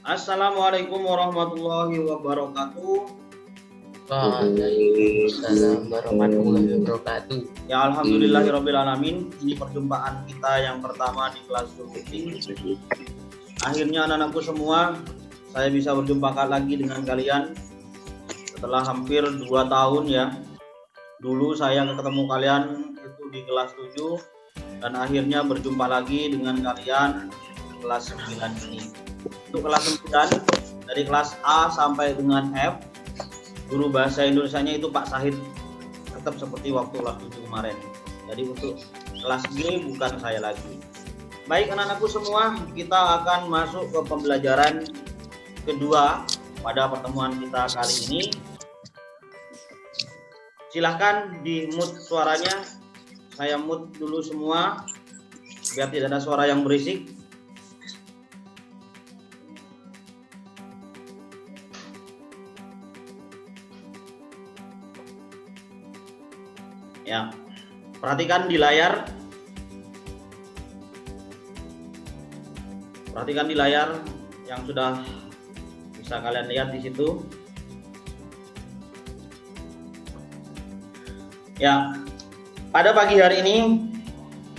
Assalamualaikum warahmatullahi wabarakatuh. Waalaikumsalam warahmatullahi wabarakatuh. Ya alhamdulillahirabbil alamin. Ini perjumpaan kita yang pertama di kelas Zulkifli. Akhirnya anak-anakku semua, saya bisa berjumpa lagi dengan kalian setelah hampir 2 tahun ya. Dulu saya ketemu kalian itu di kelas 7 dan akhirnya berjumpa lagi dengan kalian di kelas 9 ini. Untuk kelas 9 dari kelas A sampai dengan F, guru bahasa Indonesianya itu Pak Sahid, tetap seperti waktu kelas 7 kemarin. Jadi untuk kelas G bukan saya lagi. Baik anak-anakku semua, kita akan masuk ke pembelajaran kedua pada pertemuan kita kali ini. Silahkan di mute suaranya, saya mute dulu semua biar tidak ada suara yang berisik. Ya, perhatikan di layar. Perhatikan di layar yang sudah bisa kalian lihat di situ. Ya, pada pagi hari ini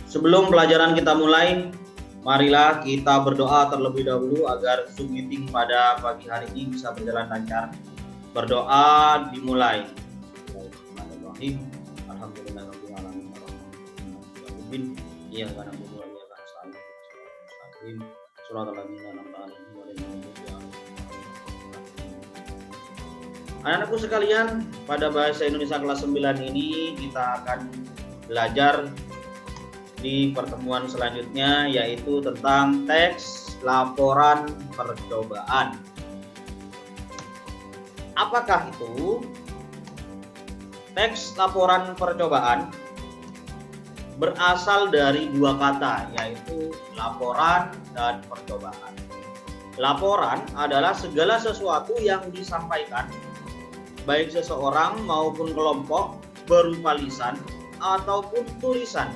sebelum pelajaran kita mulai, marilah kita berdoa terlebih dahulu agar Zoom meeting pada pagi hari ini bisa berjalan lancar. Berdoa dimulai. Bismillahirrahmanirrahim. Alhamdulillahirabbil alamin. Iya kan aku mulai akan selalu mustaqim. Surat al-Ladzina an'amta 'alaihim ghairil maghdubi 'alaihim. Anak-anakku sekalian, pada bahasa Indonesia kelas 9 ini kita akan belajar di pertemuan selanjutnya, yaitu tentang teks laporan percobaan. Apakah itu? Teks laporan percobaan berasal dari dua kata, yaitu laporan dan percobaan. Laporan adalah segala sesuatu yang disampaikan, baik seseorang maupun kelompok, berupa lisan ataupun tulisan,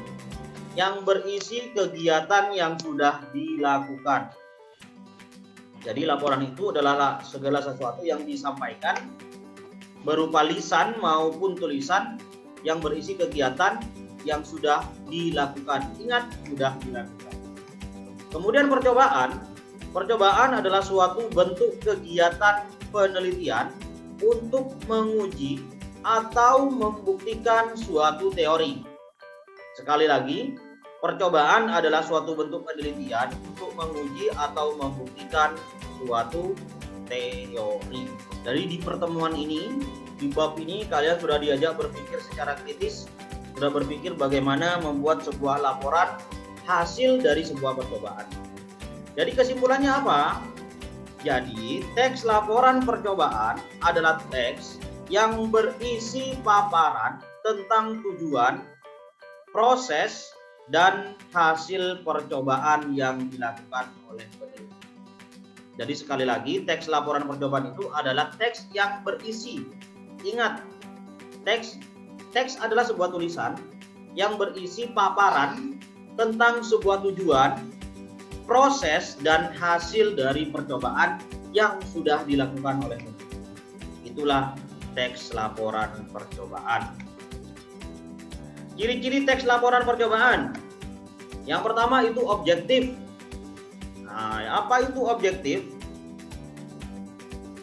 yang berisi kegiatan yang sudah dilakukan. Jadi laporan itu adalah segala sesuatu yang disampaikan, berupa lisan maupun tulisan, yang berisi kegiatan yang sudah dilakukan. Ingat, sudah dilakukan. Kemudian percobaan adalah suatu bentuk kegiatan penelitian untuk menguji atau membuktikan suatu teori. Sekali lagi, percobaan adalah suatu bentuk penelitian untuk menguji atau membuktikan suatu teori. Jadi di pertemuan ini, di bab ini kalian sudah diajak berpikir secara kritis, sudah berpikir bagaimana membuat sebuah laporan hasil dari sebuah percobaan. Jadi kesimpulannya apa? Jadi teks laporan percobaan adalah teks yang berisi paparan tentang tujuan, proses, dan hasil percobaan yang dilakukan oleh peneliti. Jadi sekali lagi, teks laporan percobaan itu adalah teks yang berisi. Ingat, teks adalah sebuah tulisan yang berisi paparan tentang sebuah tujuan, proses, dan hasil dari percobaan yang sudah dilakukan oleh peneliti. Itulah teks laporan percobaan. Ciri-ciri teks laporan percobaan. Yang pertama itu objektif. Nah, apa itu objektif?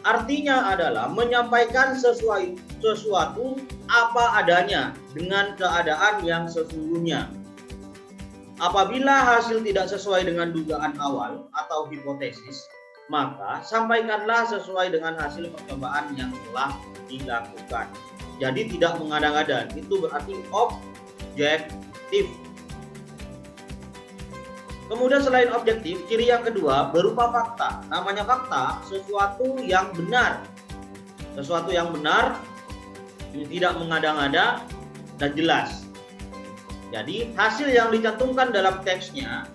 Artinya adalah menyampaikan sesuatu apa adanya dengan keadaan yang sesungguhnya. Apabila hasil tidak sesuai dengan dugaan awal atau hipotesis, maka sampaikanlah sesuai dengan hasil percobaan yang telah dilakukan. Jadi tidak mengada-ngada, itu berarti objektif. Kemudian selain objektif, ciri yang kedua berupa fakta. Namanya fakta, sesuatu yang benar. Sesuatu yang benar, tidak mengada-ngada, dan jelas. Jadi hasil yang dicantumkan dalam teksnya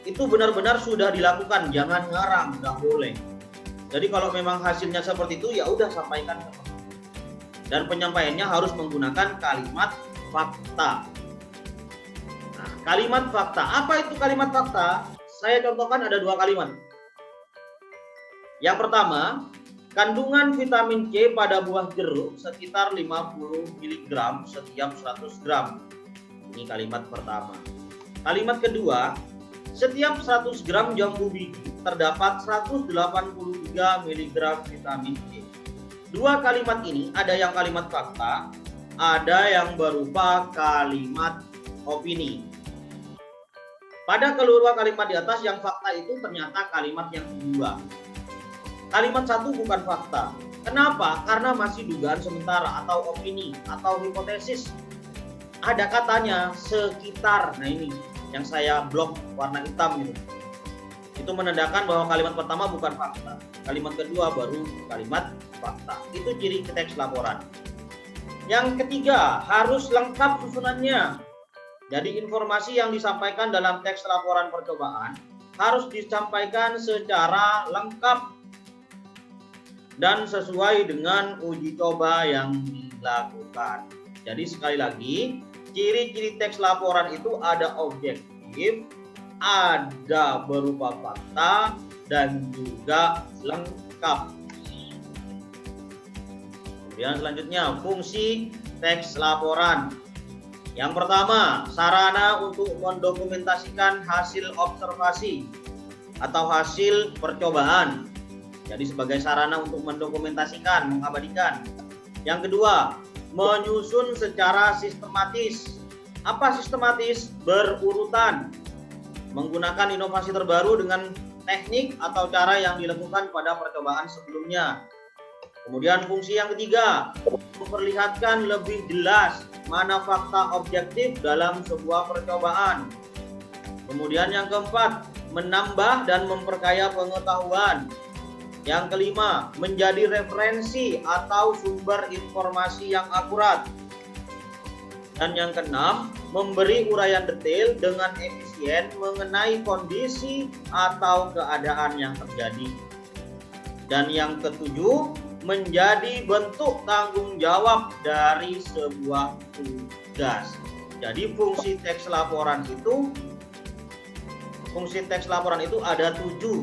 itu benar-benar sudah dilakukan, jangan ngarang, nggak boleh. Jadi kalau memang hasilnya seperti itu, ya udah sampaikan. Dan penyampaiannya harus menggunakan kalimat fakta. Nah, kalimat fakta. Apa itu kalimat fakta? Saya contohkan ada 2 kalimat. Yang pertama, kandungan vitamin C pada buah jeruk sekitar 50 mg setiap 100 gram. Ini kalimat pertama. Kalimat kedua, setiap 100 gram jambu biji terdapat 183 mg vitamin C. Dua kalimat ini ada yang kalimat fakta, ada yang berupa kalimat opini. Pada kedua kalimat di atas yang fakta itu ternyata kalimat yang kedua. Kalimat satu bukan fakta. Kenapa? Karena masih dugaan sementara atau opini atau hipotesis. Ada katanya sekitar. Nah ini yang saya blok warna hitam gitu. Itu menandakan bahwa kalimat pertama bukan fakta. Kalimat kedua baru kalimat fakta. Itu ciri teks laporan. Yang ketiga, harus lengkap susunannya. Jadi informasi yang disampaikan dalam teks laporan percobaan harus disampaikan secara lengkap dan sesuai dengan uji coba yang dilakukan. Jadi sekali lagi, ciri-ciri teks laporan itu ada objektif, ada berupa fakta, dan juga lengkap. Kemudian selanjutnya, fungsi teks laporan. Yang pertama, sarana untuk mendokumentasikan hasil observasi atau hasil percobaan. Jadi sebagai sarana untuk mendokumentasikan, mengabadikan. Yang kedua, menyusun secara sistematis. Apa sistematis? Berurutan. Menggunakan inovasi terbaru dengan teknik atau cara yang dilakukan pada percobaan sebelumnya. Kemudian fungsi yang ketiga, memperlihatkan lebih jelas mana fakta objektif dalam sebuah percobaan. Kemudian yang keempat, menambah dan memperkaya pengetahuan. Yang kelima, menjadi referensi atau sumber informasi yang akurat. Dan yang keenam, memberi uraian detail dengan efisien mengenai kondisi atau keadaan yang terjadi. Dan yang ketujuh, menjadi bentuk tanggung jawab dari sebuah tugas. Jadi fungsi teks laporan itu ada 7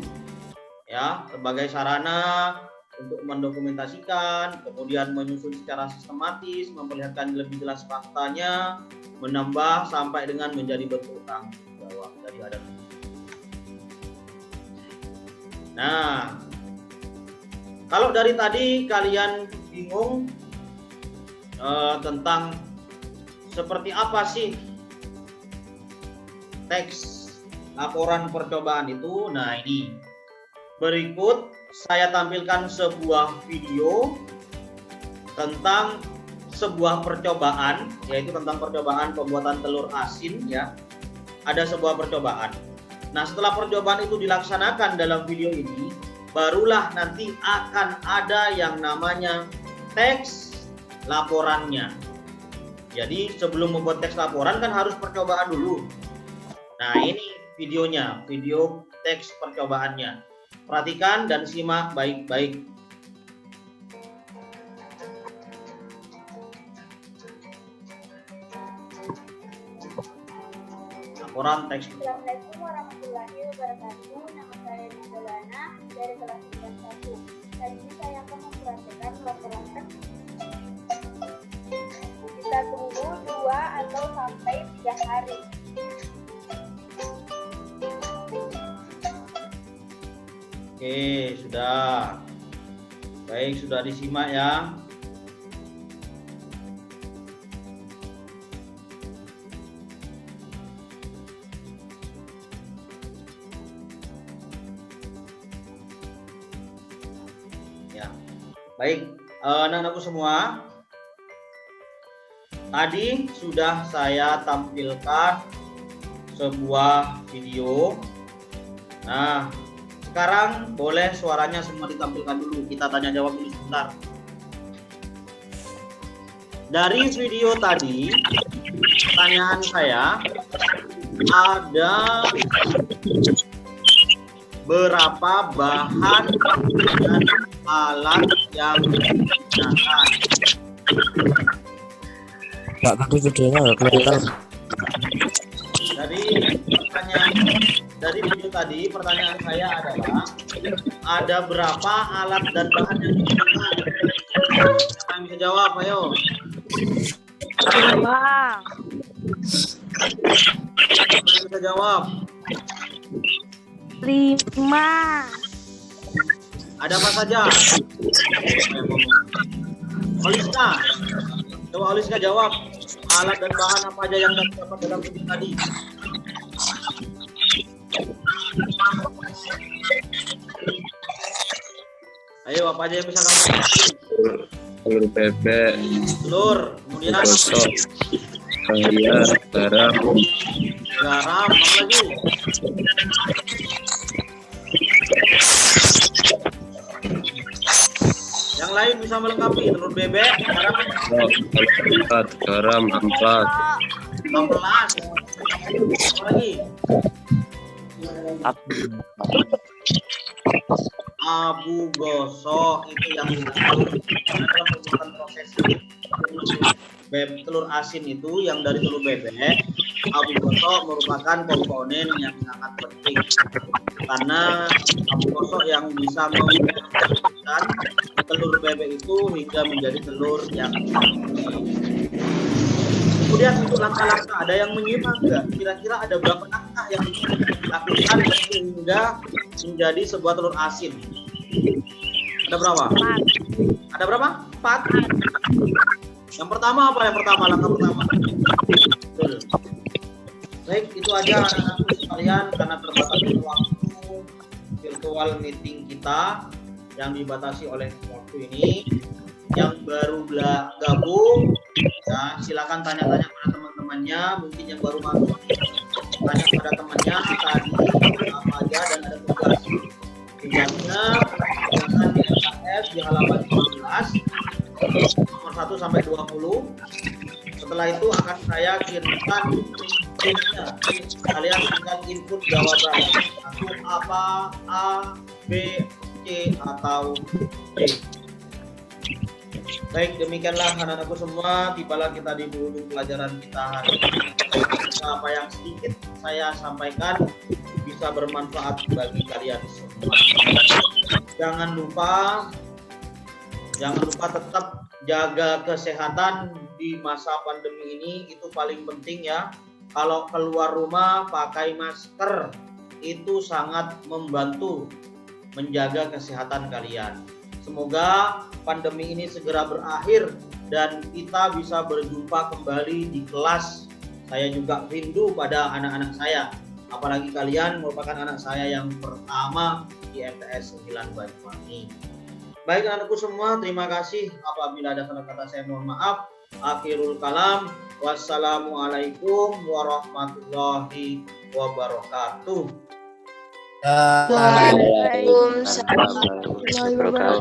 ya, sebagai sarana untuk mendokumentasikan, kemudian menyusun secara sistematis, memperlihatkan lebih jelas faktanya, menambah sampai dengan menjadi bentuk tanggung jawab. Jadi ada 7. Nah, kalau dari tadi kalian bingung tentang seperti apa sih teks laporan percobaan itu, nah ini berikut saya tampilkan sebuah video tentang sebuah percobaan, yaitu tentang percobaan pembuatan telur asin ya. Ada sebuah percobaan. Nah, setelah percobaan itu dilaksanakan dalam video ini, barulah nanti akan ada yang namanya teks laporannya. Jadi sebelum membuat teks laporan kan harus percobaan dulu. Nah ini videonya, video teks percobaannya. Perhatikan dan simak baik-baik. Laporan teks. Assalamualaikum warahmatullahi wabarakatuh. Nama saya Rizalana dari kelas 1. Kali ini saya akan memperhatikan laporan teks. Kita tunggu 2 atau sampai 3 hari. Oke, sudah. Baik, sudah disimak ya. Ya. Baik, anak-anakku semua. Tadi sudah saya tampilkan sebuah video. Nah, sekarang boleh suaranya semua ditampilkan dulu. Kita tanya jawab dulu sebentar. Dari video tadi, pertanyaan saya, ada berapa bahan dan alat yang digunakan? Pak, tadi videonya nggak kelihatan. Dari pertanyaan dari video tadi pertanyaan saya adalah ada berapa alat dan bahan yang digunakan? Siapa yang bisa jawab? Ayo. 5. Siapa yang bisa jawab? 5. Ada apa saja? Oliska. Coba Oliska jawab. Alat dan bahan apa aja yang terdapat dalam video tadi? Ayo, apa aja yang bisa kamu? Telur bebek, Telur, kemudian gosok, sayur, garam, garam, apa lagi? Yang lain bisa melengkapi telur bebek, garam, amplat, garam, amplat, amplas, apa lagi? Abu gosok itu yang dalam pembuatan proses telur asin itu yang dari telur bebek. Abu gosok merupakan komponen yang sangat penting karena abu gosok yang bisa membuat telur bebek itu hingga menjadi telur yang kemudian untuk langkah-langkah ada yang menyimak nggak? Kira-kira ada berapa langkah yang dilakukan sehingga menjadi sebuah telur asin? Ada berapa? 4. Ada berapa? 4. Yang pertama apa? Yang pertama, langkah pertama. Betul. Baik, itu aja anak-anakku sekalian karena terbatasnya waktu virtual meeting kita yang dibatasi oleh waktu ini. Yang baru gabung, ya silakan tanya-tanya pada teman-temannya. Mungkin yang baru masuk, tanya pada temannya tadi apa aja dan ada tugas. Tugasnya silakan di SKS di halaman 15 nomor 1 sampai 20. Setelah itu akan saya kirimkan linknya. Kalian tinggal input jawaban. Satu apa, A, B, C atau D. Baik, demikianlah anak-anakku semua. Tibalah kita di ujung pelajaran kita hari ini. Apa yang sedikit saya sampaikan bisa bermanfaat bagi kalian semua. Jangan lupa tetap jaga kesehatan di masa pandemi ini, itu paling penting ya. Kalau keluar rumah pakai masker, itu sangat membantu menjaga kesehatan kalian. Semoga pandemi ini segera berakhir dan kita bisa berjumpa kembali di kelas. Saya juga rindu pada anak-anak saya. Apalagi kalian merupakan anak saya yang pertama di MTS 9 Banyuwangi. Baik anak-anakku semua, terima kasih. Apabila ada salah kata saya mohon maaf. Akhirul kalam. Wassalamualaikum warahmatullahi wabarakatuh. Waalaikumsalam warahmatullahi wabarakatuh.